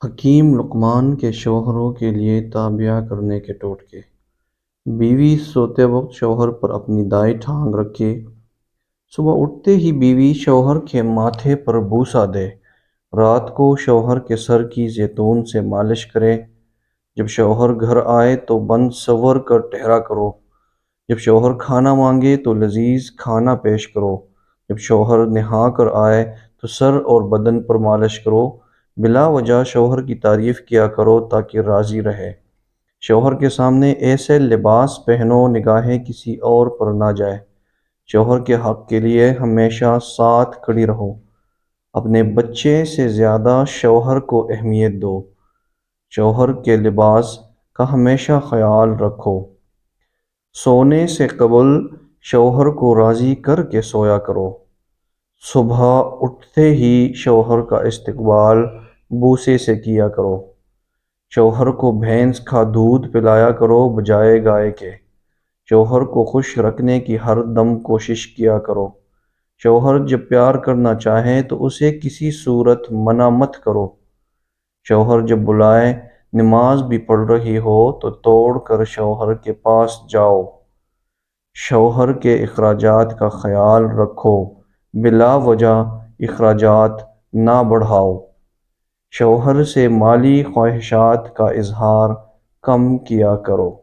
حکیم لقمان کے شوہروں کے لیے تابیہ کرنے کے ٹوٹکے۔ بیوی سوتے وقت شوہر پر اپنی دائیں ٹانگ رکھے۔ صبح اٹھتے ہی بیوی شوہر کے ماتھے پر بوسہ دے۔ رات کو شوہر کے سر کی زیتون سے مالش کرے۔ جب شوہر گھر آئے تو بند سنور کر ٹھہرا کرو۔ جب شوہر کھانا مانگے تو لذیذ کھانا پیش کرو۔ جب شوہر نہا کر آئے تو سر اور بدن پر مالش کرو۔ بلا وجہ شوہر کی تعریف کیا کرو تاکہ راضی رہے۔ شوہر کے سامنے ایسے لباس پہنو نگاہیں کسی اور پر نہ جائے۔ شوہر کے حق کے لیے ہمیشہ ساتھ کھڑی رہو۔ اپنے بچے سے زیادہ شوہر کو اہمیت دو۔ شوہر کے لباس کا ہمیشہ خیال رکھو۔ سونے سے قبل شوہر کو راضی کر کے سویا کرو۔ صبح اٹھتے ہی شوہر کا استقبال بوسے سے کیا کرو۔ شوہر کو بھینس کا دودھ پلایا کرو بجائے گائے کے۔ شوہر کو خوش رکھنے کی ہر دم کوشش کیا کرو۔ شوہر جب پیار کرنا چاہے تو اسے کسی صورت منع مت کرو۔ شوہر جب بلائے نماز بھی پڑھ رہی ہو تو توڑ کر شوہر کے پاس جاؤ۔ شوہر کے اخراجات کا خیال رکھو۔ بلا وجہ اخراجات نہ بڑھاؤ۔ شوہر سے مالی خواہشات کا اظہار کم کیا کرو۔